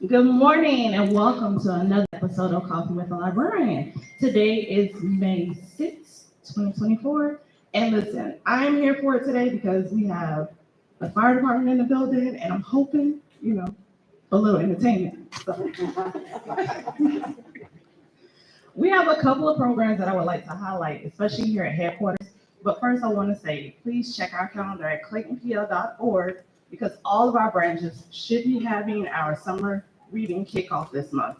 Good morning and welcome to another episode of Coffee with the Librarian. Today is May 6th, 2024. And listen, I am here for it today because we have the fire department in the building and I'm hoping, a little entertainment. So, we have a couple of programs that I would like to highlight, especially here at headquarters. But first, I want to say, please check our calendar at claytonpl.org because all of our branches should be having our summer reading kickoff this month.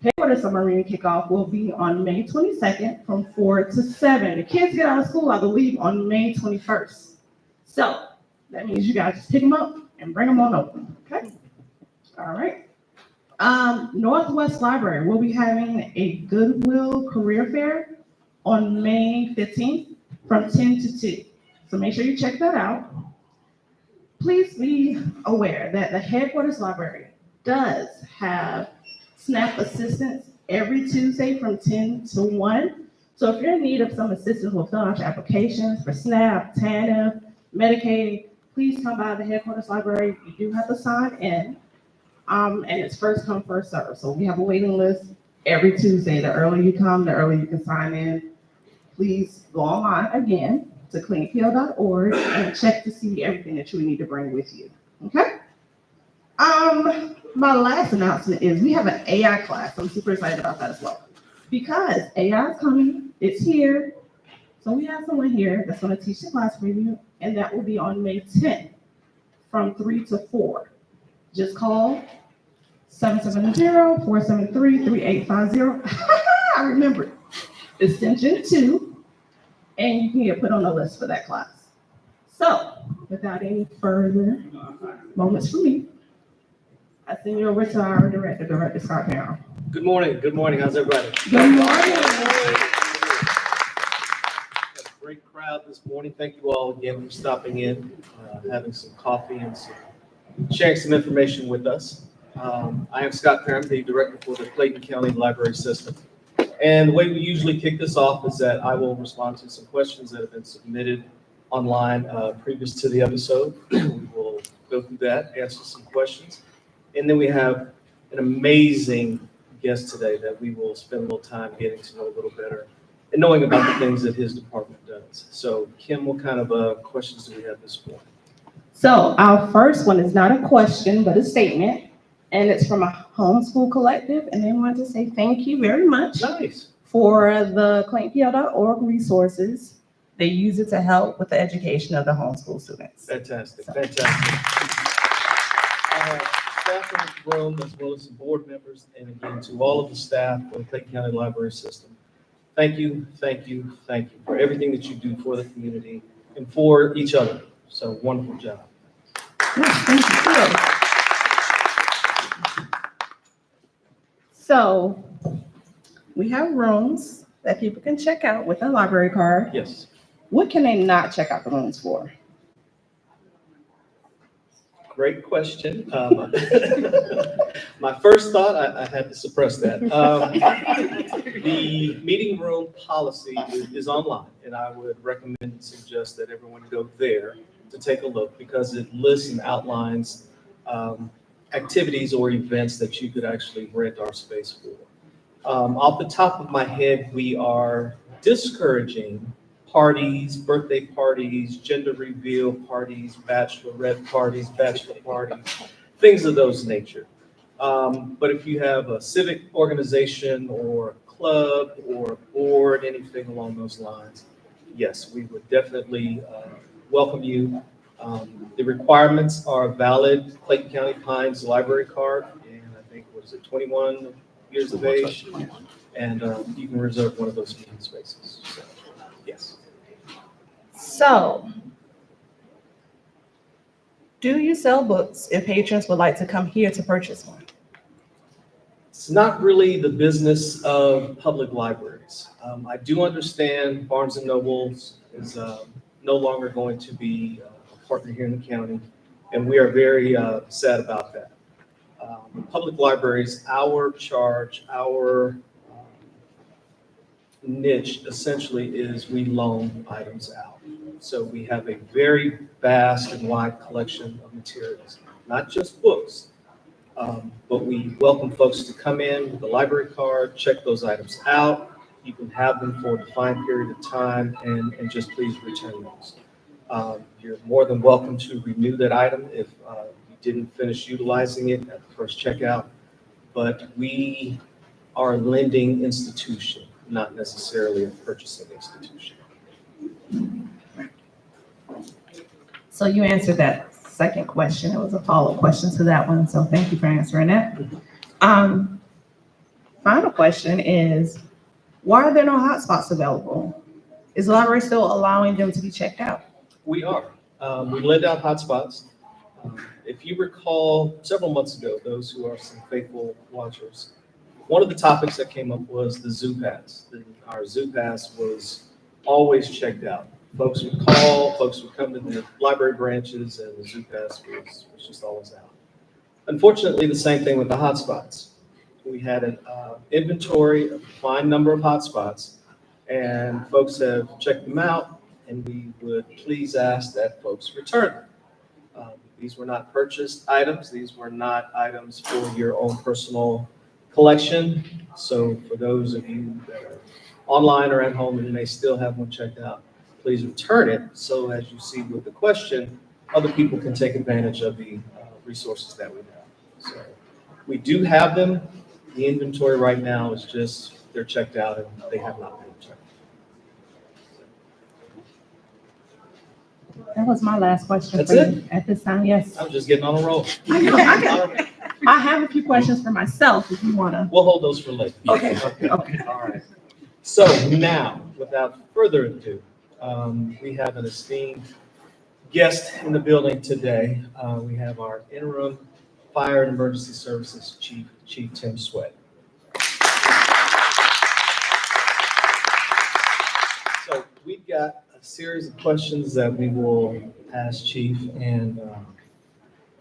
Headquarters summer reading kickoff will be on May 22nd from 4 to 7. The kids get out of school, I believe, on May 21st. So that means you guys just pick them up and bring them on over. Okay? All right. Northwest Library will be having a Goodwill Career Fair on May 15th from 10 to 2. So make sure you check that out. Please be aware that the headquarters library does have SNAP assistance every Tuesday from 10 to 1. So if you're in need of some assistance with filling out your applications for SNAP, TANF, Medicaid, please come by the headquarters library. You do have to sign in. And it's first come, first serve. So we have a waiting list every Tuesday. The earlier you come, the earlier you can sign in. Please go online again to cleanpl.org and check to see everything that you need to bring with you. Okay? My last announcement is we have an AI class. I'm super excited about that as well. Because AI is coming, it's here. So we have someone here that's going to teach the class for you, and that will be on May 10th from 3 to 4. Just call 770-473-3850. I remember extension 2, and you can get put on the list for that class. So, without any further moments for me, I send you over to our Director Scott Parham. Good morning. How's everybody? Good morning. Got a great crowd this morning. Thank you all again for stopping in, having some coffee and sharing some information with us. I am Scott Parham, the Director for the Clayton County Library System. And the way we usually kick this off is that I will respond to some questions that have been submitted online previous to the episode. We will go through that, answer some questions. And then we have an amazing guest today that we will spend a little time getting to know a little better and knowing about the things that his department does. So Kim, what kind of questions do we have this morning? So our first one is not a question, but a statement. And it's from a homeschool collective. And they want to say thank you very much for the claytonpl.org resources. They use it to help with the education of the homeschool students. Fantastic. Staff in this room, as well as the board members, and again, to all of the staff for the Clayton County Library System. Thank you for everything that you do for the community and for each other. So wonderful job. Yes, thank you. So we have rooms that people can check out with a library card. Yes. What can they not check out the rooms for? Great question. My first thought, I had to suppress that. The meeting room policy is online, and I would recommend and suggest that everyone go there to take a look because it lists and outlines activities or events that you could actually rent our space for. Off the top of my head, we are discouraging parties, birthday parties, gender reveal parties, bachelorette parties, bachelor parties, things of those nature. But if you have a civic organization or a club or a board, anything along those lines, yes, we would definitely welcome you. The requirements are valid Clayton County Pines library card, and I think, 21 years of age? And you can reserve one of those meeting spaces. So, yes. So, do you sell books if patrons would like to come here to purchase one? It's not really the business of public libraries. I do understand Barnes & Nobles is no longer going to be a partner here in the county, and we are very sad about that. Public libraries, our charge, our niche essentially is we loan items out. So we have a very vast and wide collection of materials, not just books, But we welcome folks to come in with a library card, check those items out. You can have them for a defined period of time and just please return those. You're more than welcome to renew that item if you didn't finish utilizing it at the first checkout. But we are a lending institution, not necessarily a purchasing institution. So you answered that second question. It was a follow-up question to that one, so thank you for answering that. Final question is, why are there no hotspots available? Is the library still allowing them to be checked out? We are. We lend out hotspots. If you recall, several months ago, those who are some faithful watchers, one of the topics that came up was the Zoo Pass. Our Zoo Pass was always checked out. Folks would call, folks would come to the library branches, and the Zoo Pass was just always out. Unfortunately, the same thing with the hotspots. We had an inventory of a defined number of hotspots, and folks have checked them out, and we would please ask that folks return them. These were not purchased items. These were not items for your own personal collection. So for those of you that are online or at home and you may still have one checked out, please return it. So as you see with the question, other people can take advantage of the resources that we have. So we do have them. The inventory right now is just, they're checked out and they have not been returned. That was my last question. That's for it? you at this time. Yes. I'm just getting on a roll. I have a few questions for myself if you want to. We'll hold those for later. Okay. Okay. All right. So now, without further ado, we have an esteemed guest in the building today. We have our Interim Fire and Emergency Services Chief, Chief Tim Sweat. So we've got a series of questions that we will ask Chief, and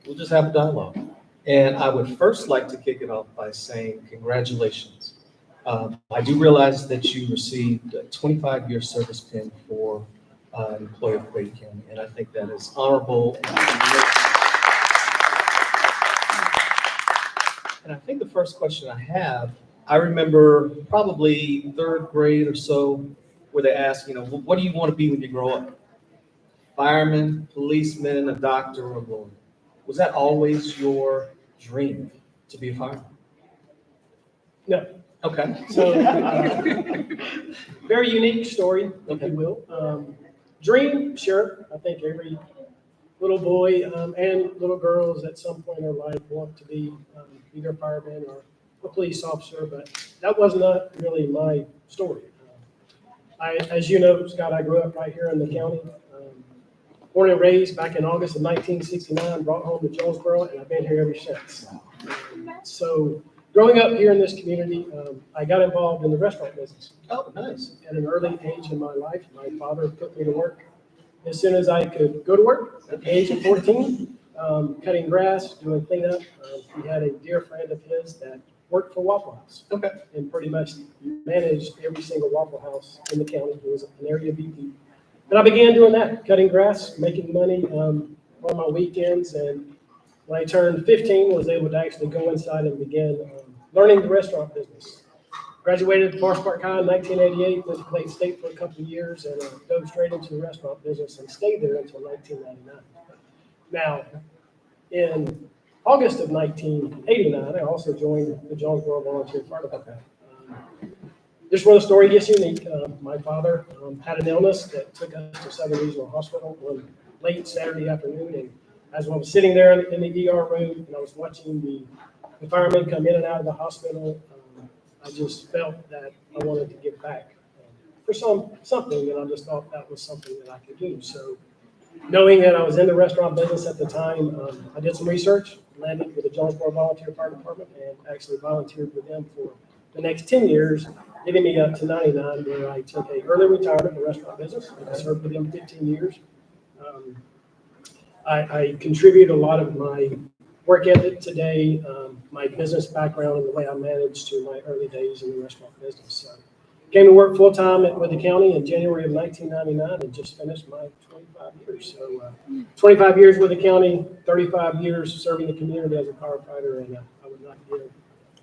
we'll just have a dialogue. And I would first like to kick it off by saying congratulations. I do realize that you received a 25-year service pin for an employee of Clayton County, and I think that is honorable. And I think the first question I have, I remember probably third grade or so, where they asked, what do you want to be when you grow up? Fireman, policeman, a doctor, or a lawyer? Was that always your dream to be a fireman? No. Okay. So, very unique story, if you will. Dream, sure. I think every little boy and little girls at some point in their life want to be either a fireman or a police officer, but that was not really my story. As you know, Scott, I grew up right here in the county. Born and raised back in August of 1969, brought home to Jonesboro, and I've been here ever since. So growing up here in this community, I got involved in the restaurant business. Oh, nice. At an early age in my life, my father put me to work as soon as I could go to work. At the age of 14, cutting grass, doing cleanup. He had a dear friend of his that worked for Waffle House. Okay. And pretty much managed every single Waffle House in the county. He was an area VP. And I began doing that, cutting grass, making money on my weekends. And when I turned 15, was able to actually go inside and begin learning the restaurant business. Graduated at Forest Park High in 1988, went to Clayton State for a couple of years, and dove straight into the restaurant business and stayed there until 1999. Now, in August of 1989, I also joined the Jonesboro Volunteer Fire Department. This is where the story gets unique. My father had an illness that took us to Southern Regional Hospital one late Saturday afternoon, and as I was sitting there in the ER room and I was watching the firemen come in and out of the hospital, I just felt that I wanted to give back for something, and I just thought that was something that I could do. So knowing that I was in the restaurant business at the time, I did some research, landed with the Jonesboro Volunteer Fire Department, and actually volunteered with them for the next 10 years, getting me up to 99, where I took an early retirement in the restaurant business. I served with them 15 years. I contribute a lot of my work ethic today, my business background, and the way I managed to my early days in the restaurant business. So Came to work full-time with the county in January of 1999 and just finished my 25 years. So 25 years with the county, 35 years serving the community as a firefighter, and I would not give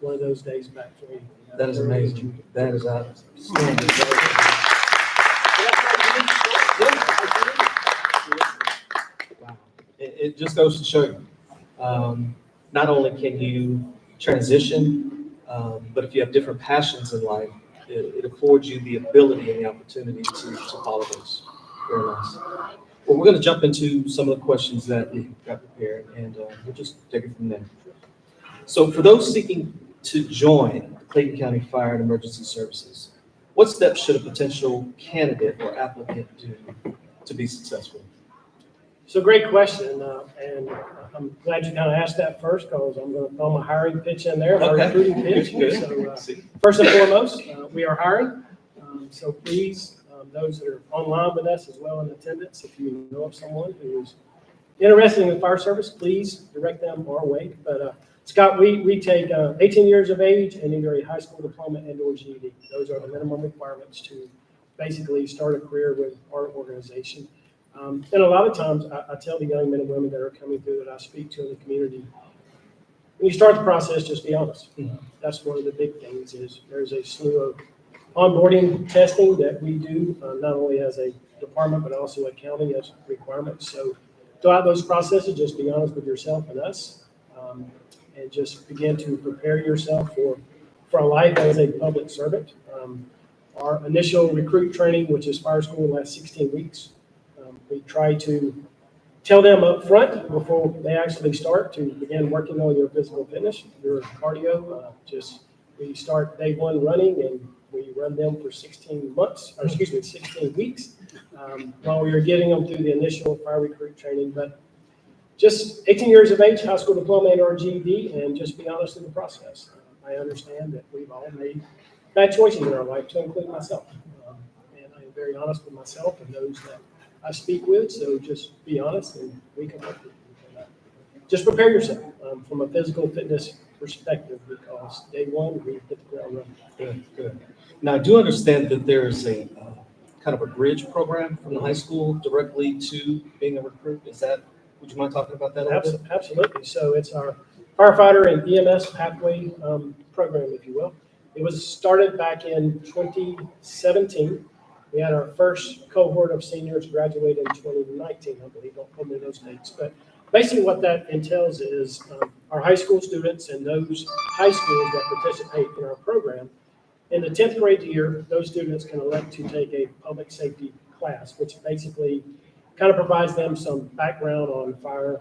one of those days back for me. That is amazing. That is outstanding. Wow. It just goes to show you, not only can you transition, but if you have different passions in life, it affords you the ability and the opportunity to follow those. Very nice. Well, we're going to jump into some of the questions that we got prepared, and we'll just take it from there. So for those seeking to join Clayton County Fire and Emergency Services, what steps should a potential candidate or applicant do to be successful? So great question, and I'm glad you kind of asked that first because I'm going to throw my hiring pitch in there, my recruiting pitch. Good. So first and foremost, we are hiring. So please, those that are online with us as well in attendance, if you know of someone who is interested in the fire service, please direct them our way. But Scott, we take 18 years of age and either a high school diploma and or GED. Those are the minimum requirements to basically start a career with our organization. And a lot of times I tell the young men and women that are coming through that I speak to in the community, when you start the process, just be honest. That's one of the big things is there's a slew of onboarding testing that we do, not only as a department, but also at county as requirements. So throughout those processes, just be honest with yourself and us, and just begin to prepare yourself for a life as a public servant. Our initial recruit training, which is fire school, lasts 16 weeks. We try to tell them up front before they actually start to begin working on your physical fitness, your cardio. We start day one running and we run them for 16 weeks while we are getting them through the initial fire recruit training. But just 18 years of age, high school diploma and or GED, and just be honest in the process. I understand that we've all made bad choices in our life, to include myself. And I am very honest with myself and those that I speak with, so just be honest and we can help you. Just prepare yourself from a physical fitness perspective because day one, we hit the ground running. Good. Now, I do understand that there is a kind of a bridge program from the high school directly to being a recruit. Would you mind talking about that a little bit? Absolutely. So it's our firefighter and EMS pathway program, if you will. It was started back in 2017. We had our first cohort of seniors graduate in 2019, I believe. Don't quote me those dates. But basically what that entails is our high school students and those high schools that participate in our program, in the 10th grade year, those students can elect to take a public safety class, which basically kind of provides them some background on fire,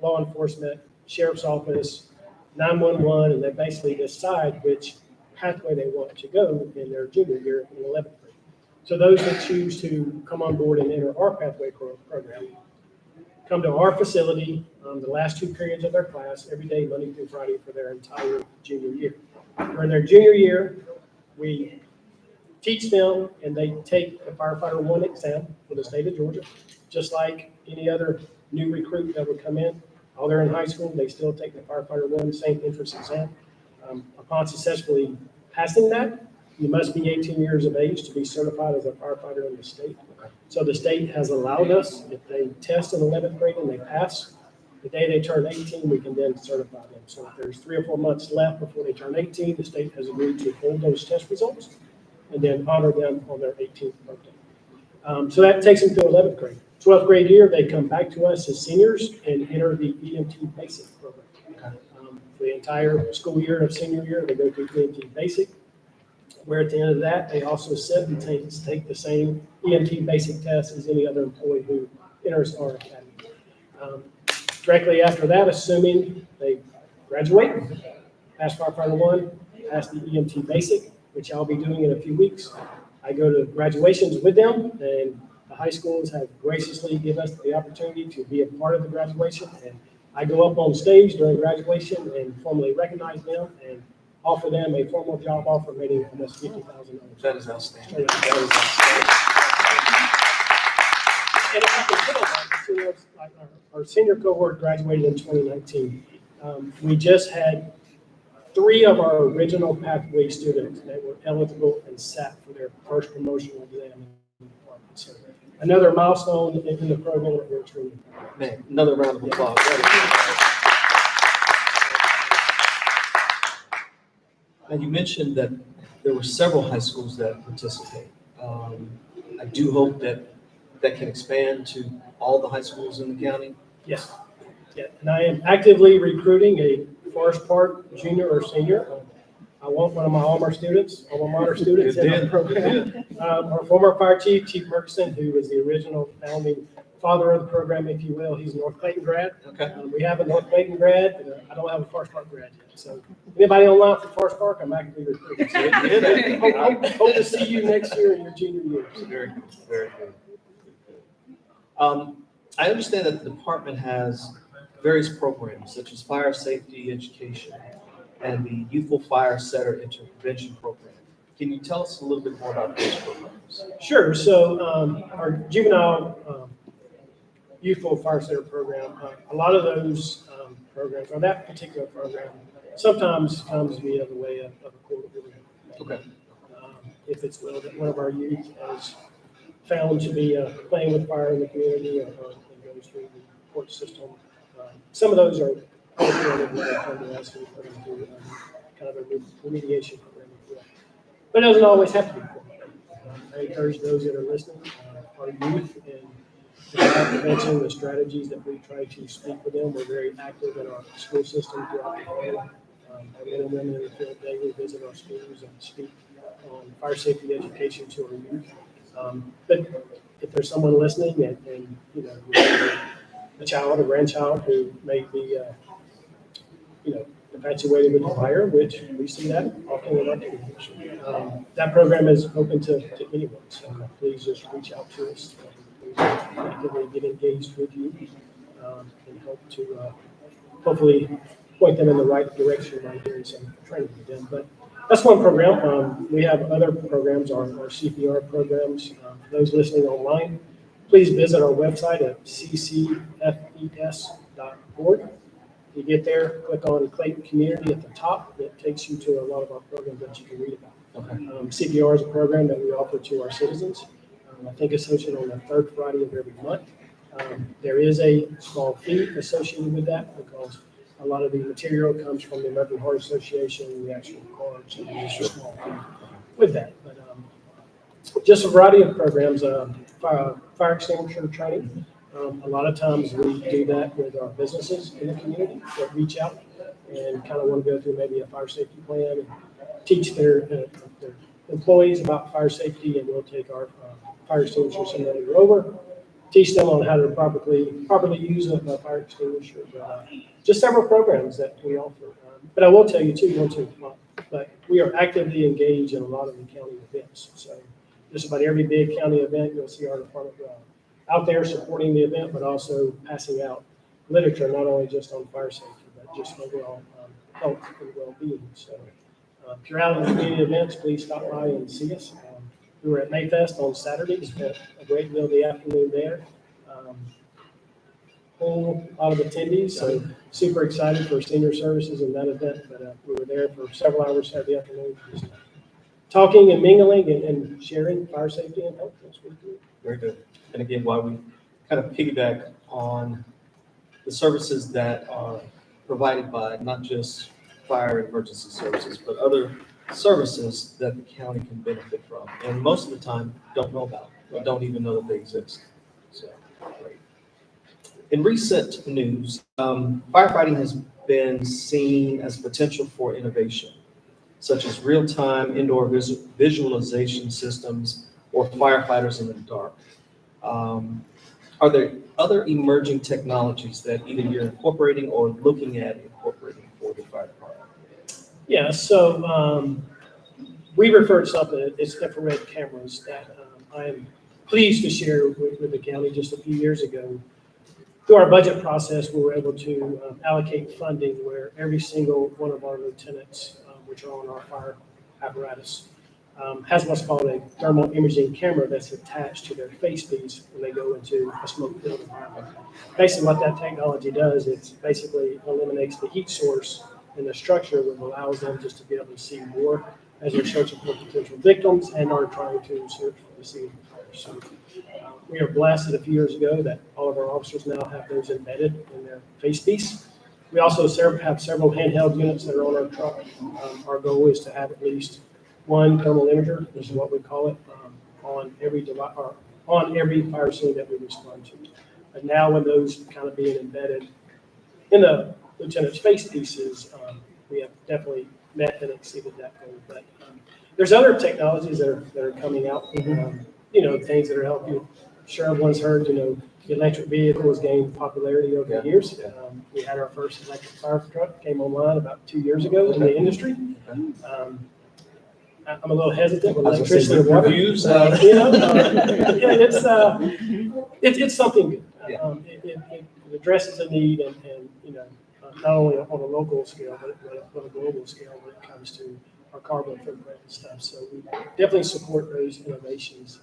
law enforcement, sheriff's office, 911, and they basically decide which pathway they want to go in their junior year in 11th grade. So those that choose to come on board and enter our pathway program come to our facility the last 2 periods of their class every day, Monday through Friday, for their entire junior year. During their junior year, we teach them and they take the Firefighter 1 exam for the state of Georgia, just like any other new recruit that would come in. While they're in high school, they still take the Firefighter 1 same entrance exam. Upon successfully passing that, you must be 18 years of age to be certified as a firefighter in the state. So the state has allowed us, if they test in 11th grade and they pass, the day they turn 18, we can then certify them. So if there's 3 or 4 months left before they turn 18, the state has agreed to hold those test results and then honor them on their 18th birthday. So that takes them to 11th grade. 12th grade year, they come back to us as seniors and enter the EMT basic program. For the entire school year of senior year, they go through EMT basic, where at the end of that, they also sit and take the same EMT basic test as any other employee who enters our academy. Directly after that, assuming they graduate, pass Firefighter 1, pass the EMT basic, which I'll be doing in a few weeks. I go to graduations with them, and the high schools have graciously given us the opportunity to be a part of the graduation. And I go up on stage during graduation and formally recognize them and offer them a formal job offer rating almost $50,000. That is outstanding. And if I can tell that, seniors, our senior cohort graduated in 2019. We just had 3 of our original pathway students that were eligible and sat for their first promotional exam in the department. So another milestone in the program that we're extremely proud of. Man, another round of applause. Now, you mentioned that there were several high schools that participate. I do hope that that can expand to all the high schools in the county. Yes. Yeah, and I am actively recruiting a Forest Park junior or senior. I want one of my alma mater students in the program. Our former fire chief, Chief Murkison, who was the original founding father of the program, if you will. He's a North Clayton grad. Okay. We have a North Clayton grad. I don't have a Forest Park grad yet. So anybody online for Forest Park, I'm actively recruiting. So hope to see you next year in your junior year. Very good, very good. I understand that the department has various programs such as fire safety education and the Youthful Fire Setter Intervention Program. Can you tell us a little bit more about those programs? Sure. So our juvenile youthful fire setter program, a lot of those programs, or that particular program, sometimes comes via the way of a court order. Okay. If it's one of our youth is found to be playing with fire in the community or goes through the court system, some of those are come to us and put them through kind of a remediation program. But it doesn't always have to be court. I encourage those that are listening, our youth, and prevention, the strategies that we try to speak with them. We're very active in our school system throughout the county. Our men and women in the field daily visit our schools and speak on fire safety education to our youth. But if there's someone listening and you know, a child or grandchild who may be, infatuated with the fire, which we see that often in our community. That program is open to anyone, so please just reach out to us. We actively get engaged with you and help to hopefully point them in the right direction by doing some training with them. But that's one program. We have other programs, our CPR programs. For those listening online, please visit our website at ccfes.org. You get there, click on Clayton Community at the top. It takes you to a lot of our programs that you can read about. Okay. CPR is a program that we offer to our citizens. I think it's hosted on the third Friday of every month. There is a small fee associated with that because a lot of the material comes from the American Heart Association, the actual cards, and there's a small fee with that. But just a variety of programs, fire extinguisher training. A lot of times we do that with our businesses in the community that reach out and kind of want to go through maybe a fire safety plan and teach their employees about fire safety, and we'll take our fire extinguisher simulator over, teach them on how to properly use a fire extinguisher. Just several programs that we offer. But I will tell you too, but we are actively engaged in a lot of the county events. So just about every big county event, you'll see our department out there supporting the event, but also passing out literature, not only just on fire safety, but just overall health and well-being. So if you're out in the community events, please stop by and see us. We were at Mayfest on Saturday, spent a great deal of the afternoon there. Whole lot of attendees, so super excited for senior services in that event. But we were there for several hours Saturday afternoon, just talking and mingling and sharing fire safety and health. That's really good. Very good. And again, while we kind of piggyback on the services that are provided by not just fire and emergency services, but other services that the county can benefit from. And most of the time, don't know about, or don't even know that they exist. So, great. In recent news, firefighting has been seen as potential for innovation, such as real-time indoor visualization systems or firefighters in the dark. Are there other emerging technologies that either you're incorporating or looking at incorporating for the fire department? Yeah, so we refer to something, it's infrared cameras that I am pleased to share with the county. Just a few years ago, through our budget process, we were able to allocate funding where every single one of our lieutenants, which are on our fire apparatus, has what's called a thermal imaging camera that's attached to their face piece when they go into a smoke-filled environment. Basically what that technology does, it basically eliminates the heat source in the structure that allows them just to be able to see more as they're searching for potential victims and are trying to search for the scene of fire. So we are blessed that a few years ago that all of our officers now have those embedded in their face piece. We also have several handheld units that are on our truck. Our goal is to have at least one thermal imager, this is what we call it, on every fire scene that we respond to. And now with those kind of being embedded in the lieutenant's face pieces, we have definitely met and exceeded that goal. But there's other technologies that are coming out, things that are helping. I'm sure everyone's heard, the electric vehicles gained popularity over the years. We had our first electric fire truck came online about 2 years ago in the industry. I'm a little hesitant with electricity and water. Reviews, It's something good. It addresses a need and not only on a local scale, but a global scale when it comes to our carbon footprint and stuff. So we definitely support those innovations.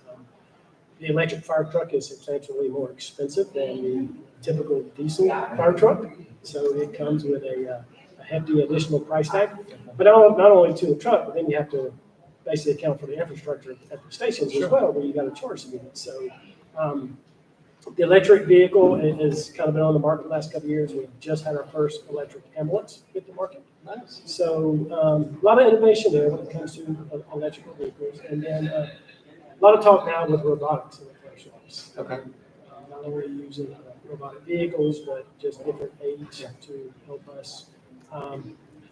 The electric fire truck is substantially more expensive than the typical diesel fire truck. So it comes with a hefty additional price tag. But not only to the truck, but then you have to basically account for the infrastructure at the stations as well, where you got to charge the unit. So the electric vehicle has kind of been on the market the last couple of years. We just had our first electric ambulance hit the market. Nice. So a lot of innovation there when it comes to electrical vehicles. And then a lot of talk now with robotics in the fire service. Okay. Not only using robotic vehicles, but just different aids to help us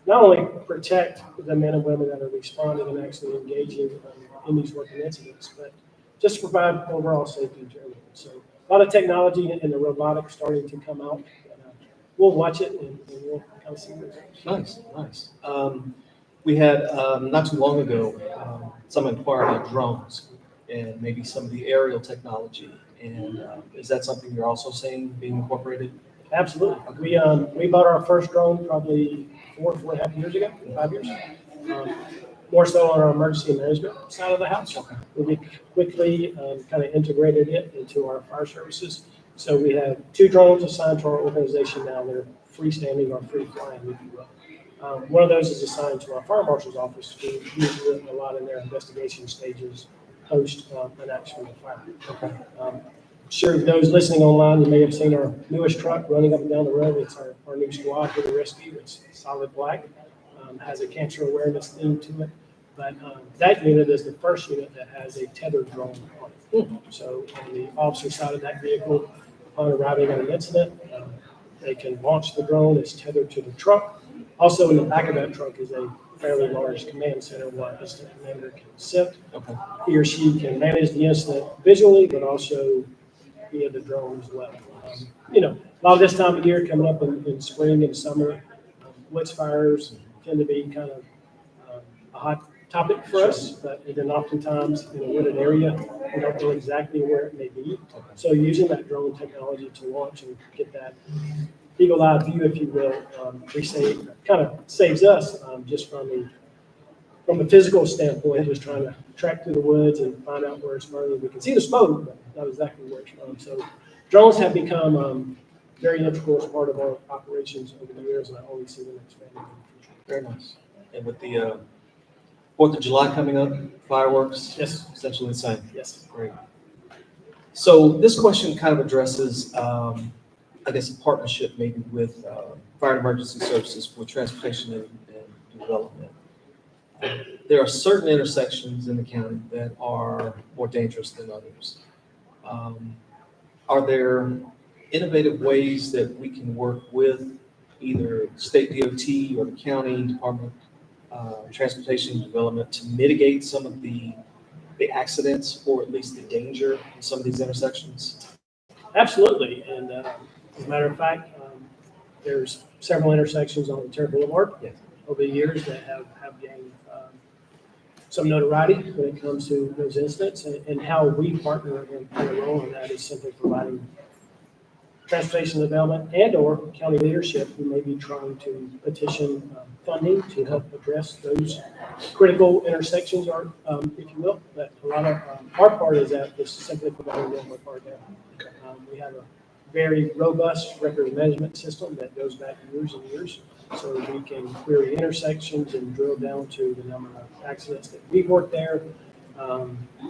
not only protect the men and women that are responding and actually engaging in these working incidents, but just provide overall safety in general. So a lot of technology and the robotics starting to come out. We'll watch it and we'll kind of see what it goes. Nice. We had, not too long ago, someone inquired about drones and maybe some of the aerial technology. And is that something you're also seeing being incorporated? Absolutely. We bought our first drone probably 4.5 years ago, 5 years. More so on our emergency management side of the house. We quickly kind of integrated it into our fire services. So we have 2 drones assigned to our organization now. They're freestanding or free flying, if you will. One of those is assigned to our fire marshal's office, who uses it a lot in their investigation stages post an actual fire. Sure, those listening online, you may have seen our newest truck running up and down the road. It's our new squad for the rescue. It's solid black, has a cancer awareness theme to it. But that unit is the first unit that has a tethered drone on it. So on the officer side of that vehicle, upon arriving at an incident, they can launch the drone. It's tethered to the truck. Also in the back of that truck is a fairly large command center where an incident commander can sit. He or she can manage the incident visually, but also via the drone as well. A lot of this time of year coming up in spring and summer, woods fires tend to be kind of a hot topic for us, but then oftentimes in a wooded area, we don't know exactly where it may be. So using that drone technology to launch and get that eagle-eye view, if you will, kind of saves us just from a physical standpoint, just trying to track through the woods and find out where it's burning. We can see the smoke, but not exactly where it's from. So drones have become very integral as part of our operations over the years, and I always see them expanding in the future. Very nice. And with the 4th of July coming up, fireworks, Yes. essentially the same. Yes. Great. So this question kind of addresses, I guess, a partnership maybe with Fire and Emergency Services for transportation and development. There are certain intersections in the county that are more dangerous than others. Are there innovative ways that we can work with either state DOT or the county Department of Transportation and Development to mitigate some of the accidents or at least the danger in some of these intersections? Absolutely. And as a matter of fact, there's several intersections on Terra Boulevard over the years that have gained some notoriety when it comes to those incidents, and how we partner and play a role in that is simply providing transportation development and or county leadership who may be trying to petition funding to help address those critical intersections, or if you will. But a lot of our part is simply providing them with our data. We have a very robust record management system that goes back years and years. so we can query intersections and drill down to the number of accidents that we've worked there.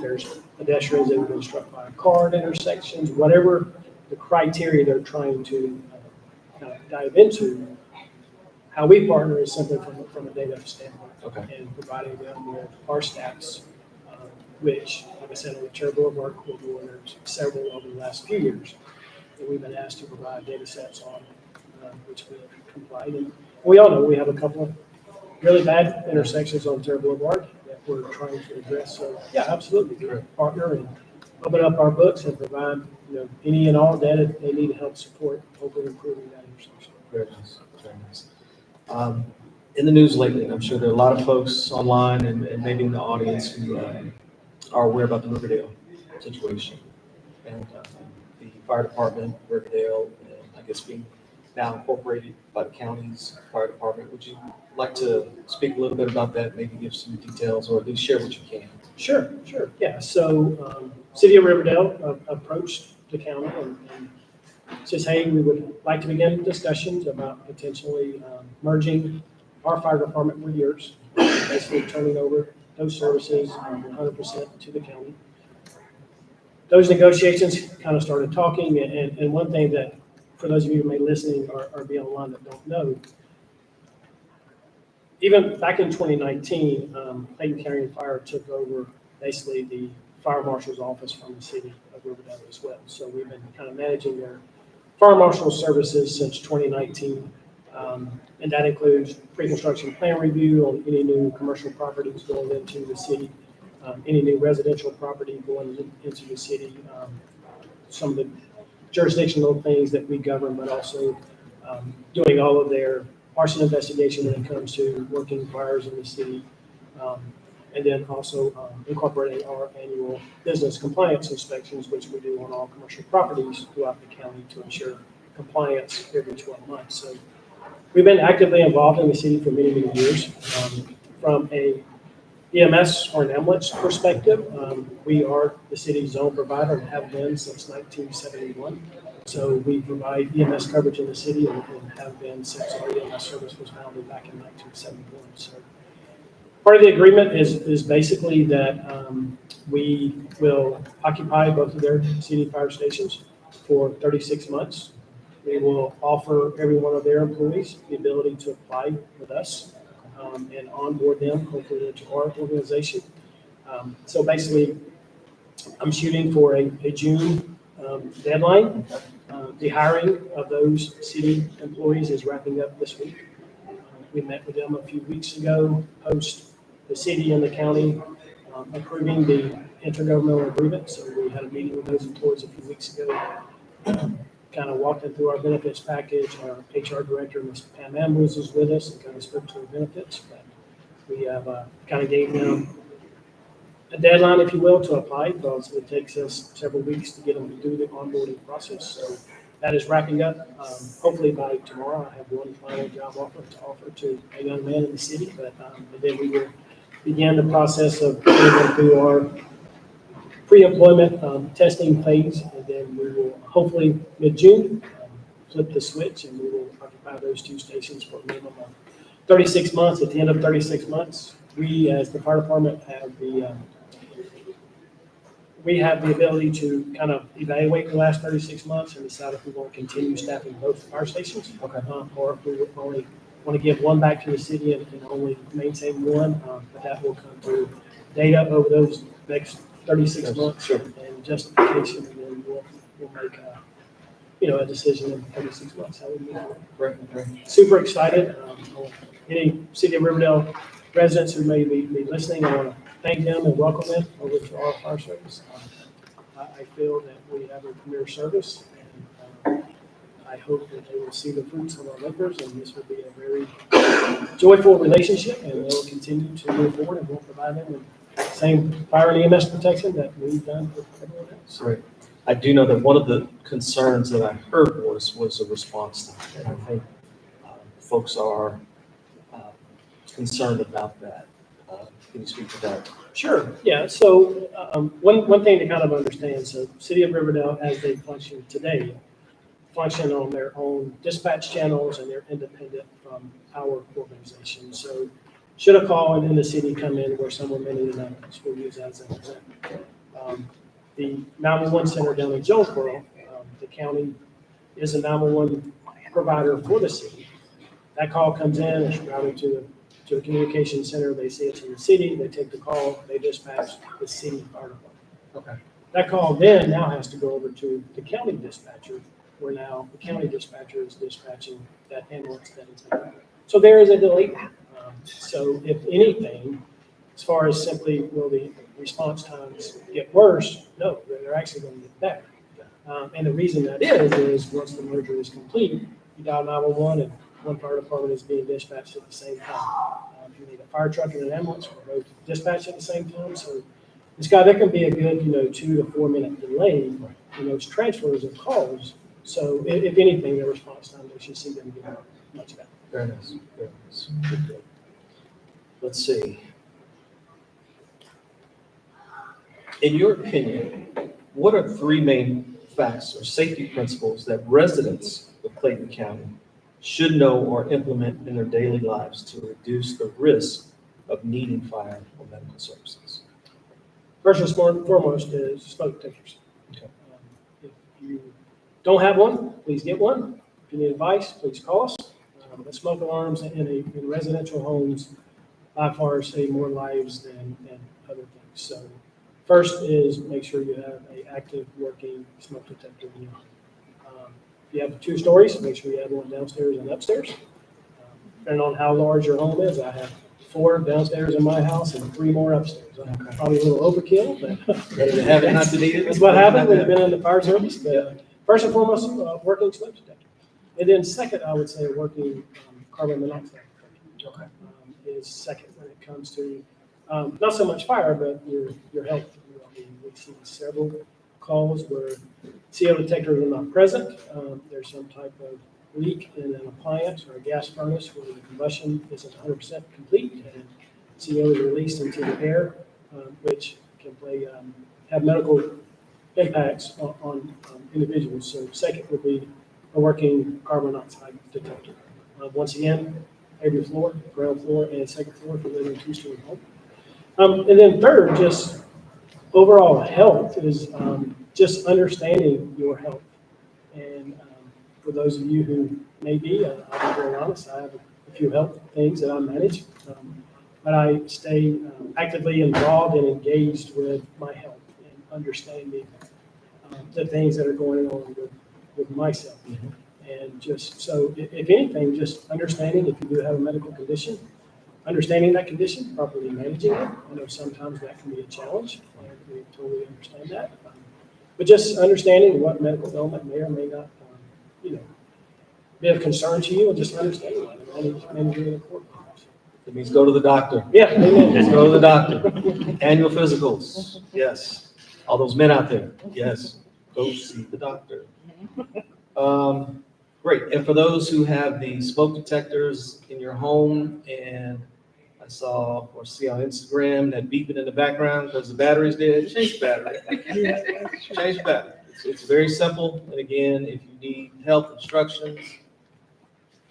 There's pedestrians that have been struck by a car at intersections, whatever the criteria they're trying to kind of dive into. How we partner is simply from a data standpoint. Okay. And providing them with our stats, which, like I said, on the Chair Board work, we're doing there's several over the last few years that we've been asked to provide data sets on, which we have complied. And we all know we have a couple of really bad intersections on Chair Boulevard that we're trying to address. So yeah, absolutely, we're a partner and open up our books and provide any and all data they need to help support hopefully improving that intersection. Very nice, very nice. In the news lately, and I'm sure there are a lot of folks online and maybe in the audience who are aware about the Riverdale situation. And the fire department, Riverdale, and I guess being now incorporated by the county's fire department. Would you like to speak a little bit about that, maybe give some details, or at least share what you can? Sure. Yeah, so City of Riverdale approached the county and says, hey, we would like to begin discussions about potentially merging our fire department with yours, basically turning over those services 100% to the county. Those negotiations kind of started talking, and one thing that, for those of you who may be listening or be online that don't know, even back in 2019, Clayton County Fire took over basically the fire marshal's office from the city of Riverdale as well. So we've been kind of managing their fire marshal services since 2019. And that includes pre-construction plan review on any new commercial properties going into the city, any new residential property going into the city, some of the jurisdictional things that we govern, but also doing all of their arson investigation when it comes to working fires in the city. And then also incorporating our annual business compliance inspections, which we do on all commercial properties throughout the county to ensure compliance every 12 months. So we've been actively involved in the city for many, many years. From a EMS or an ambulance perspective, we are the city's zone provider and have been since 1971. So we provide EMS coverage in the city and have been since our EMS service was founded back in 1971. So part of the agreement is basically that we will occupy both of their city fire stations for 36 months. We will offer every one of their employees the ability to apply with us and onboard them, hopefully into our organization. So basically, I'm shooting for a June deadline. The hiring of those city employees is wrapping up this week. We met with them a few weeks ago, post the city and the county approving the intergovernmental agreement. So we had a meeting with those employees a few weeks ago, kind of walked them through our benefits package. Our HR director, Ms. Pam Ambrose, is with us and kind of spoke to our benefits. But we have kind of gave them a deadline, if you will, to apply, because it takes us several weeks to get them to do the onboarding process. So that is wrapping up. Hopefully by tomorrow, I have one final job offer to a young man in the city. But and then we will begin the process of putting them through our pre-employment testing phase, and then we will hopefully mid-June flip the switch, and we will occupy those two stations for a minimum of 36 months. At the end of 36 months, we as the fire department have the ability to kind of evaluate the last 36 months and decide if we want to continue staffing both fire stations, or if we only want to give one back to the city and only maintain one. But that will come through data over those next 36 months, sure, and justification, and then we'll make a decision in 36 months. How we move on. Right. Super excited. Any City of Riverdale residents who may be listening, I want to thank them and welcome them over to our fire service. I feel that we have a premier service, and I hope that they will see the fruits of our labors, and this will be a very joyful relationship, and they'll continue to move forward, and we'll provide them with same fire and EMS protection that we've done with everyone else. Right. I do know that one of the concerns that I heard was a response time. And I think folks are concerned about that. Can you speak to that? Sure. Yeah. So one thing to kind of understand, so City of Riverdale, as they function today, function on their own dispatch channels, and they're independent from our organization. So should a call in the city come in where someone may need an ambulance, we'll use that as an example. The 911 center down in Jonesboro, the county is a 911 provider for the city. That call comes in, it's routed to a communication center. They see it's in the city, they take the call, they dispatch the city fire department. Okay. That call then now has to go over to the county dispatcher, where now the county dispatcher is dispatching that ambulance that is there. So there is a delay. So if anything, as far as simply will the response times get worse, no, they're actually going to get better. And the reason that is once the merger is complete, you dial 911 and one fire department is being dispatched at the same time. If you need a fire truck and an ambulance, we're both dispatched at the same time. So there can be a good, 2 to 4 minute delay in those transfers of calls. So if anything, the response time, they should see them get much better. Very nice. Very nice. Good. Let's see. In your opinion, what are 3 main facts or safety principles that residents of Clayton County should know or implement in their daily lives to reduce the risk of needing fire or medical services? First and foremost is smoke detectors. Okay. If you don't have one, please get one. If you need advice, please call us. The smoke alarms in residential homes by far save more lives than other things. So first is make sure you have an active working smoke detector in your home. If you have 2 stories, make sure you have one downstairs and upstairs. Depending on how large your home is, I have 4 downstairs in my house and 3 more upstairs. Probably a little overkill, but Better to have it, not to need it. that's what happens when you've been in the fire service. But first and foremost, working smoke detector. And then second, I would say a working carbon monoxide detector is second when it comes to not so much fire, but your health. We see several calls where CO detectors are not present. There's some type of leak in an appliance or a gas furnace where the combustion isn't 100% complete, and CO is released into the air, which can have medical impacts on individuals. So second would be a working carbon monoxide detector. Once again, every floor, ground floor and second floor if you live in a 2-story home. And then third, just overall health is just understanding your health. And for those of you who may be, I'll be very honest, I have a few health things that I manage, but I stay actively involved and engaged with my health and understanding the things that are going on with myself. Mhm. And just so, if anything, just understanding if you do have a medical condition, understanding that condition, properly managing it. I know sometimes that can be a challenge, and we totally understand that. But just understanding what medical ailment may or may not, be of concern to you, and just understanding that and managing it accordingly. It means go to the doctor. Yeah, amen. Just go to the doctor. Annual physicals. Yes. All those men out there. Yes. Go see the doctor. Great. And for those who have the smoke detectors in your home, and I saw or see on Instagram that beeping in the background because the battery's dead, change the battery. Change the battery. It's very simple. And again, if you need help, instructions,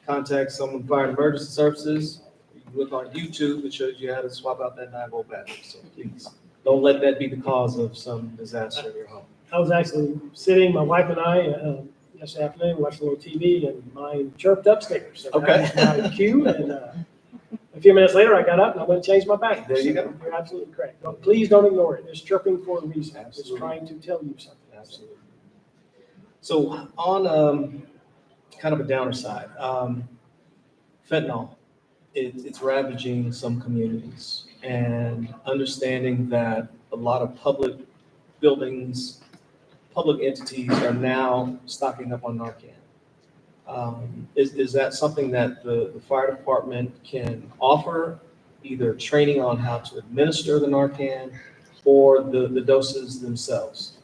contact someone fire and emergency services. You can look on YouTube, it shows you how to swap out that 9-volt battery. So please don't let that be the cause of some disaster in your home. I was actually sitting, my wife and I, yesterday afternoon, watching a little TV, and mine chirped upstairs. So Okay. that was my cue, and a few minutes later, I got up and I went and changed my battery. There you go. You're absolutely correct. Please don't ignore it. It's chirping for a reason. It's Absolutely. trying to tell you something. Absolutely. So on kind of a downer side, fentanyl, it's ravaging some communities, and understanding that a lot of public buildings, public entities are now stocking up on Narcan. Is that something that the fire department can offer, either training on how to administer the Narcan or the doses themselves?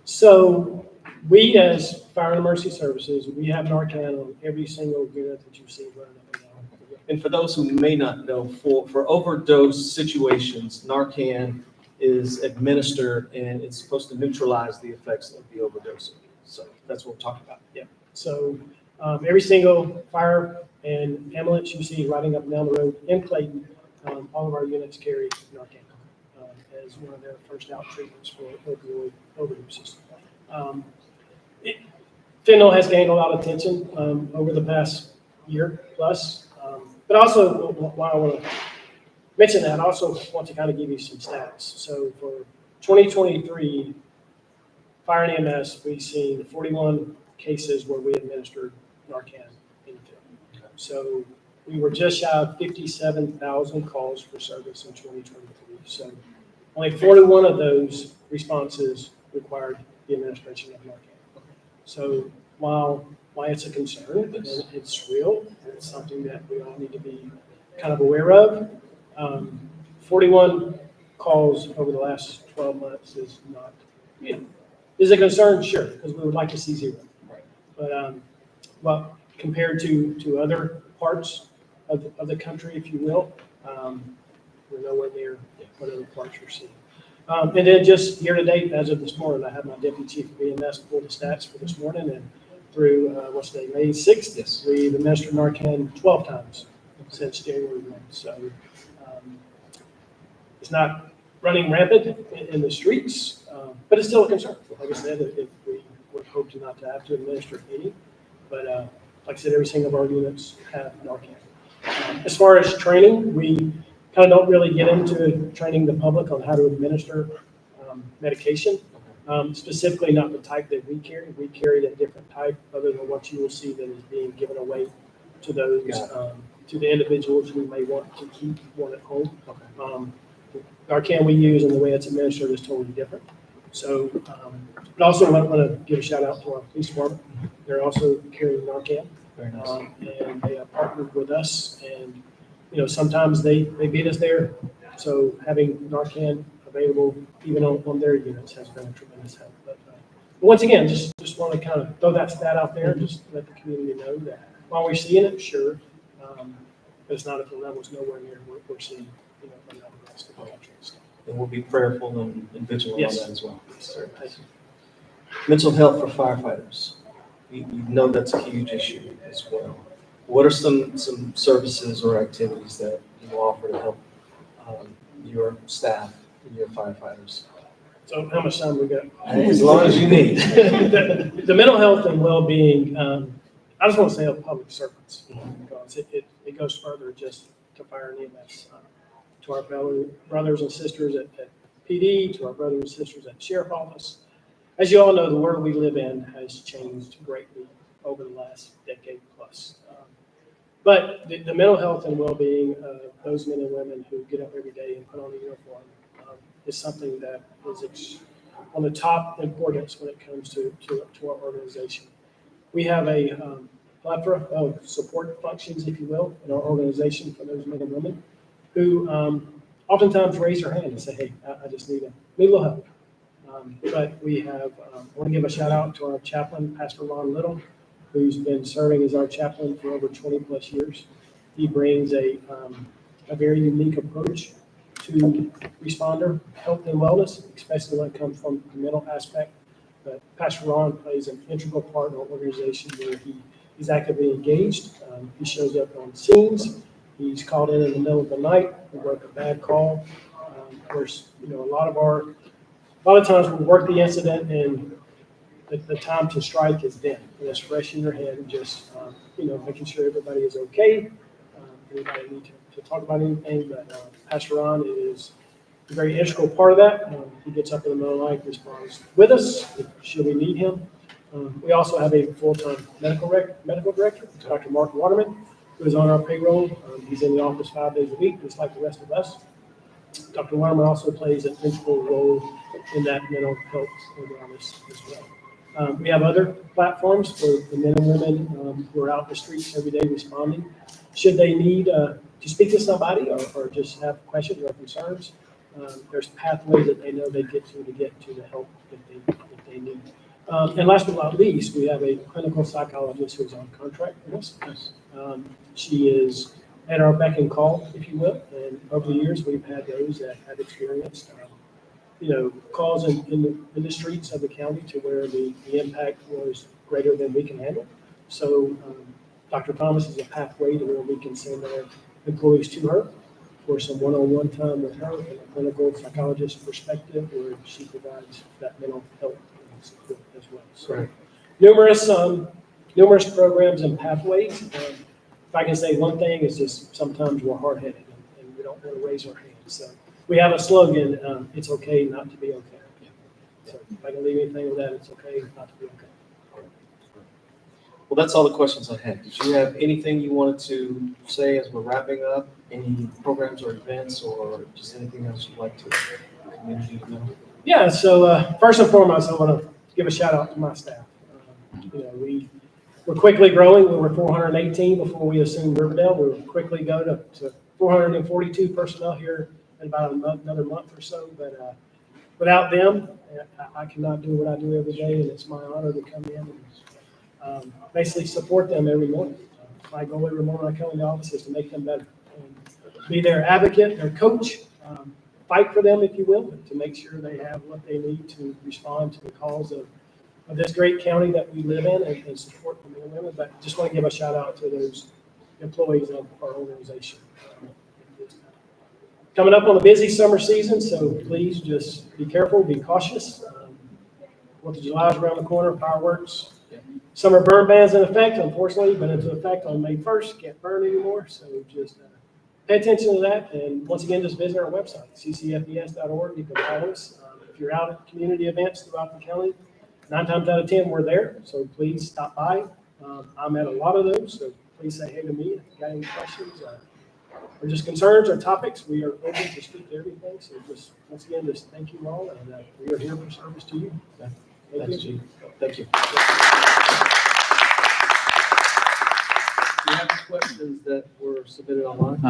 So we, as Fire and Emergency Services, we have Narcan on every single unit that you see running up and down. And for those who may not know, for overdose situations, Narcan is administered and it's supposed to neutralize the effects of the overdose. So that's what we're talking about. So every single fire and ambulance you see riding up and down the road in Clayton, all of our units carry Narcan as one of their first out treatments for opioid overdoses. Fentanyl has gained a lot of attention over the past year plus, but also while I want to mention that, I also want to kind of give you some stats. So for 2023, fire and EMS, we've seen 41 cases where we administered Narcan in the field. So we were just shy of 57,000 calls for service in 2023. So only 41 of those responses required the administration of Narcan. So while it's a concern, and it's real, and it's something that we all need to be kind of aware of, 41 calls over the last 12 months is not, is a concern, sure, because we would like to see zero. But well, compared to other parts of the country, if you will, we're nowhere near what other parts are seeing. And then just year to date, as of this morning, I have my deputy chief of EMS pull the stats for this morning, and through what's today, May 6th, Yes. we've administered Narcan 12 times since January 1. So it's not running rampant in the streets, but it's still a concern. Like I said, if we would hope to not to have to administer any, but like I said, every single of our units have Narcan. As far as training, we kind of don't really get into training the public on how to administer medication, specifically not the type that we carry. We carry a different type other than what you will see that is being given away to those, to the individuals who may want to keep one at home. Narcan we use and the way it's administered is totally different. So, but also I want to give a shout out to our police department. They're also carrying Narcan. Very nice. And they have partnered with us, and sometimes they beat us there. So having Narcan available even on their units has been a tremendous help. But once again, just want to kind of throw that stat out there, just let the community know that while we're seeing it, sure, but it's not at the levels nowhere near what we're seeing, from the rest of the country. So, And we'll be prayerful and vigilant Yes. on that as well. sir, thank you. Mental health for firefighters. We know that's a huge issue as well. What are some services or activities that you offer to help your staff and your firefighters? So how much time we got? As long as you need. The mental health and well-being, I just want to say of public servants, because it goes further just to fire and EMS, to our fellow brothers and sisters at PD, to our brothers and sisters at Sheriff Office. As you all know, the world we live in has changed greatly over the last decade plus. But the mental health and well-being of those men and women who get up every day and put on a uniform is something that is on the top importance when it comes to our organization. We have a plethora of support functions, if you will, in our organization for those men and women who oftentimes raise their hand and say, hey, I just need a little help. But we have, I want to give a shout out to our chaplain, Pastor Ron Little, who's been serving as our chaplain for over 20 plus years. He brings a very unique approach to responder health and wellness, especially when it comes from the mental aspect. But Pastor Ron plays an integral part in our organization where he's actively engaged. He shows up on scenes. He's called in the middle of the night. We work a bad call. Of course, a lot of times we work the incident and the time to strike is then. And it's fresh in your head and just, making sure everybody is okay. Anybody need to talk about anything, but Pastor Ron is a very integral part of that. He gets up in the middle of the night, responds with us, should we need him. We also have a full-time medical director, Dr. Mark Waterman, who is on our payroll. He's in the office 5 days a week, just like the rest of us. Dr. Waterman also plays an integral role in that mental health and wellness as well. We have other platforms for the men and women who are out in the streets every day responding. Should they need to speak to somebody or just have questions or concerns, there's pathways that they know they get to the help if they need. And last but not least, we have a clinical psychologist who's on contract with us. She is at our beck and call, if you will. And over the years, we've had those that have experienced, calls in the streets of the county to where the impact was greater than we can handle. So Dr. Thomas is a pathway to where we can send our employees to her for some one-on-one time with her from a clinical psychologist perspective, where she provides that mental health support as well. So Right. numerous programs and pathways. If I can say one thing, it's just sometimes we're hard-headed and we don't want to raise our hands. So we have a slogan, it's okay not to be okay. So if I can leave anything with that, it's okay not to be okay. Well, that's all the questions I had. Did you have anything you wanted to say as we're wrapping up? Any programs or events or just anything else you'd like to the community to know? Yeah, so first and foremost, I want to give a shout out to my staff. We're quickly growing. We were 418 before we assumed Riverdale. We'll quickly go to 442 personnel here in about another month or so. But without them, I cannot do what I do every day, and it's my honor to come in and basically support them every morning. My goal every morning when I come in the office is to make them better, and be their advocate, their coach, fight for them, if you will, to make sure they have what they need to respond to the calls of this great county that we live in and support the men and women. But just want to give a shout out to those employees of our organization. Coming up on the busy summer season, so please just be careful, be cautious. 4th of July is around the corner, fireworks. Summer burn bans in effect, unfortunately, but into effect on May 1st. Can't burn anymore, so just pay attention to that. And once again, just visit our website, ccfes.org. You can follow us. If you're out at community events throughout the county, 9 times out of 10, we're there. So please stop by. I'm at a lot of those, so please say hey to me if you got any questions or just concerns or topics. We are open to speak to everything. So just once again, just thank you all, and we are here for service to you. Thanks, Chief. Thank you. Do you have any questions that were submitted online?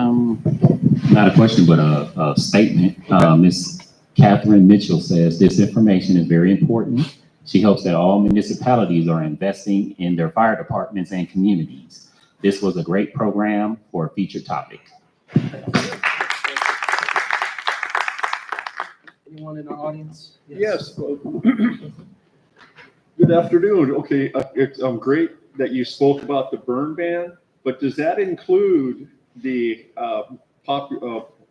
Not a question, but a statement. Ms. Catherine Mitchell says this information is very important. She hopes that all municipalities are investing in their fire departments and communities. This was a great program for a featured topic. Anyone in our audience? Yes. Good afternoon. Okay, it's great that you spoke about the burn ban, but does that include the how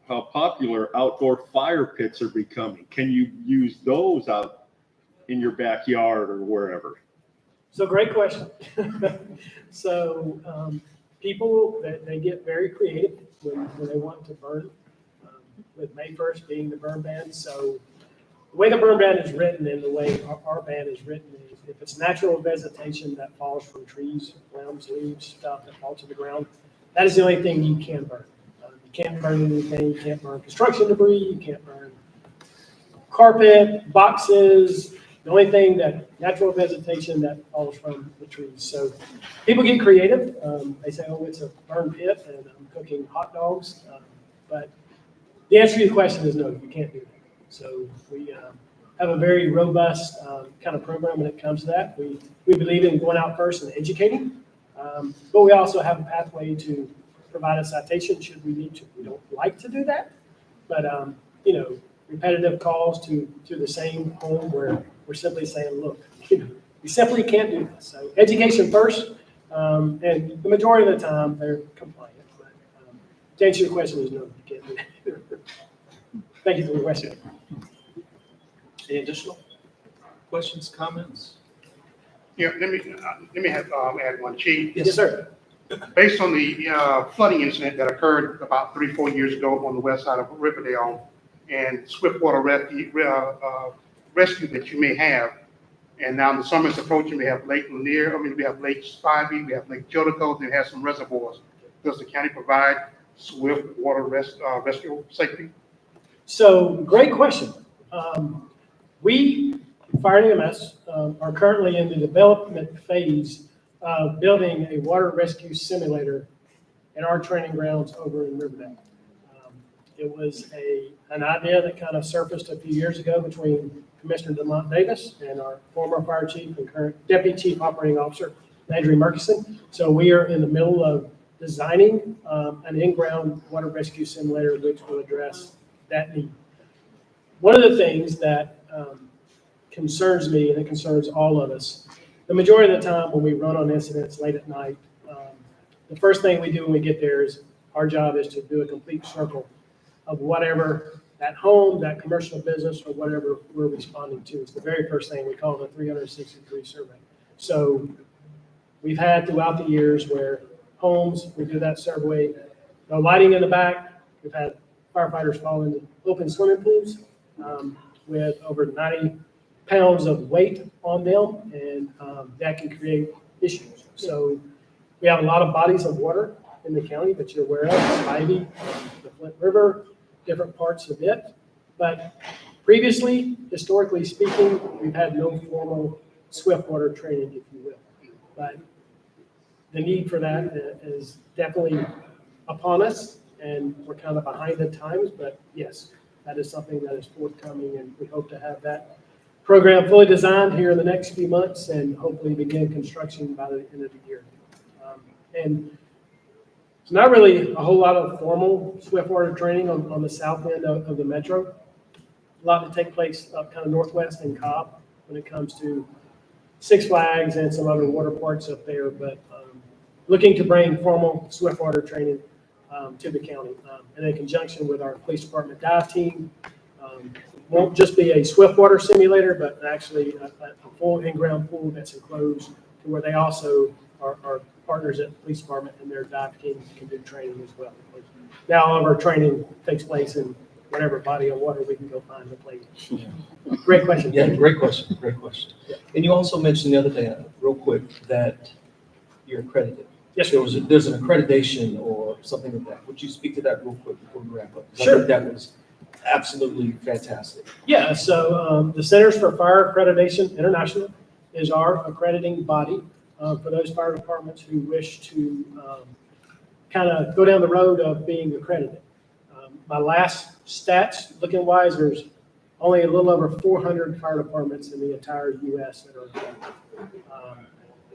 popular outdoor fire pits are becoming? Can you use those out in your backyard or wherever? So great question. So people, they get very creative when they want to burn, with May 1st being the burn ban. So the way the burn ban is written and the way our ban is written is if it's natural vegetation that falls from trees, limbs, leaves, stuff that falls to the ground, that is the only thing you can burn. You can't burn anything. You can't burn construction debris. You can't burn carpet, boxes. The only thing that natural vegetation that falls from the trees. So people get creative. They say, oh, it's a burn pit and I'm cooking hot dogs. But the answer to your question is no, you can't do that. So we have a very robust kind of program when it comes to that. We believe in going out first and educating, but we also have a pathway to provide a citation should we need to. We don't like to do that, but repetitive calls to the same home where we're simply saying, look, we simply can't do this. So education first, and the majority of the time they're compliant. But to answer your question is no, you can't do that. Thank you for the question. Any additional questions, comments? Yeah, let me add one, Chief. Yes, sir. Based on the flooding incident that occurred about 3-4 years ago on the west side of Riverdale and swiftwater rescue that you may have, and now the summer is approaching, we have Lake Lanier, we have Lake Spivey, we have Lake Jolicoe, that has some reservoirs. Does the county provide swift water rescue safety? So great question. We, Fire and EMS, are currently in the development phase of building a water rescue simulator in our training grounds over in Riverdale. It was an idea that kind of surfaced a few years ago between Commissioner DeMont Davis and our former fire chief and current deputy chief operating officer, Adrian Murkison. So we are in the middle of designing an in-ground water rescue simulator which will address that need. One of the things that concerns me, and it concerns all of us, the majority of the time when we run on incidents late at night, the first thing we do when we get there is our job is to do a complete circle of whatever that home, that commercial business, or whatever we're responding to. It's the very first thing we call the 360-degree survey. So we've had throughout the years where homes, we do that survey, no lighting in the back. We've had firefighters fall into open swimming pools with over 90 pounds of weight on them, and that can create issues. So we have a lot of bodies of water in the county that you're aware of, Spivey, the Flint River, different parts of it. But previously, historically speaking, we've had no formal swiftwater training, if you will. But the need for that is definitely upon us, and we're kind of behind the times, but yes, that is something that is forthcoming, and we hope to have that program fully designed here in the next few months and hopefully begin construction by the end of the year. And it's not really a whole lot of formal swiftwater training on the south end of the metro. A lot to take place up kind of northwest in Cobb when it comes to Six Flags and some other water parks up there, but looking to bring formal swiftwater training to the county. And in conjunction with our police department dive team, won't just be a swiftwater simulator, but actually a full in-ground pool that's enclosed to where they also are partners at the police department and their dive team can do training as well. Now all of our training takes place in whatever body of water we can go find to play. Great question. Yeah, great question, great question. And you also mentioned the other day, real quick, that you're accredited. Yes, There's an accreditation or something like that. Would you speak to that real quick before we wrap up? 'Cause I Sure. think that was absolutely fantastic. Yeah, so the Centers for Fire Accreditation International is our accrediting body for those fire departments who wish to kind of go down the road of being accredited. My last stats, looking wise, there's only a little over 400 fire departments in the entire U.S. that are accredited.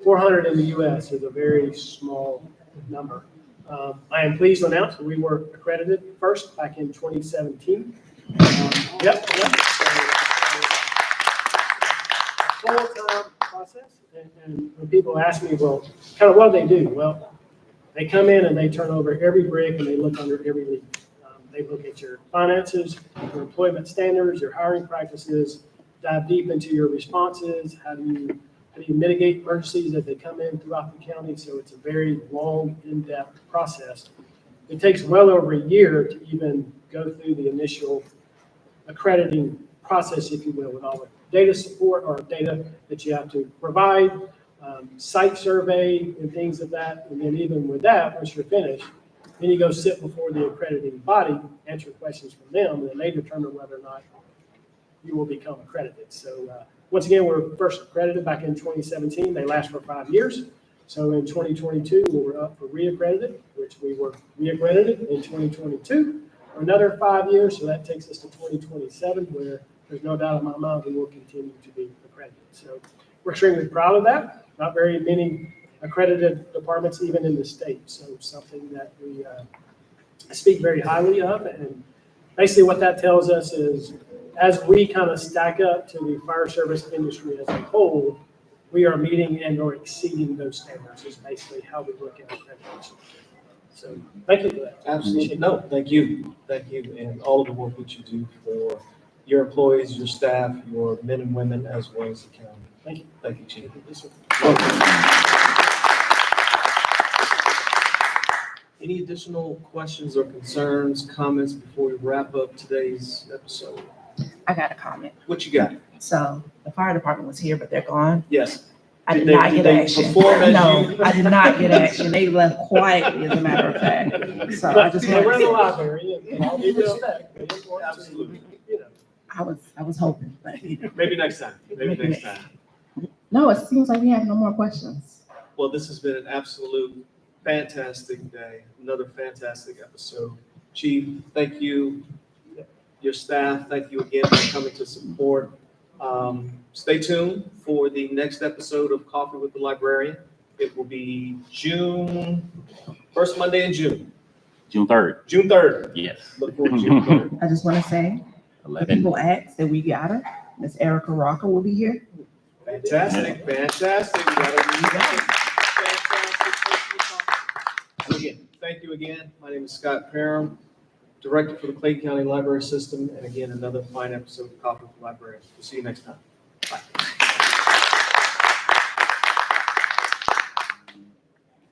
400 in the U.S. is a very small number. I am pleased to announce that we were accredited first back in 2017. Yep. Full-time process, and when people ask me, well, kind of what do they do? Well, they come in and they turn over every brick and they look under every leaf. They look at your finances, your employment standards, your hiring practices, dive deep into your responses. How do you mitigate emergencies as they come in throughout the county? So it's a very long, in-depth process. It takes well over a year to even go through the initial accrediting process, if you will, with all the data support or data that you have to provide, site survey and things of that. And then even with that, once you're finished, then you go sit before the accrediting body, answer questions from them, and then they determine whether or not you will become accredited. So once again, we're first accredited back in 2017. They last for 5 years. So in 2022, we were up for re-accredited, which we were re-accredited in 2022 for another 5 years. So that takes us to 2027, where there's no doubt in my mind we will continue to be accredited. So we're extremely proud of that. Not very many accredited departments even in the state. So something that we speak very highly of. And basically what that tells us is as we kind of stack up to the fire service industry as a whole, we are meeting and or exceeding those standards is basically how we look at accreditation. So thank you for that. Absolutely. No, thank you. Thank you. And all of the work that you do for your employees, your staff, your men and women, as well as the county. Thank you. Thank you, Chief. Yes, sir. Any additional questions or concerns, comments before we wrap up today's episode? I got a comment. What you got? So the fire department was here, but they're gone. Yes. I did Did not they get action. perform as No, you- I did not get action. They left quietly, as a matter of fact. So I just They were in the wanted, library, and all due respect. They didn't want to, Absolutely. you know. I was hoping, but Maybe next time. Maybe next time. no, it seems like we have no more questions. Well, this has been an absolute fantastic day, another fantastic episode. Chief, thank you. Your staff, thank you again for coming to support. Stay tuned for the next episode of Coffee with the Librarian. It will be first Monday in June, June 3rd. June 3rd. Yes. Look forward to June 3rd. I just want to say, the 11. people asked that we got her. Miss Erica Rocker will be here. Fantastic, fantastic. We got a fantastic. Again, thank you again. My name is Scott Parham, Director for the Clayton County Library System, and again, another fine episode of Coffee with the Librarian. We'll see you next time. Bye.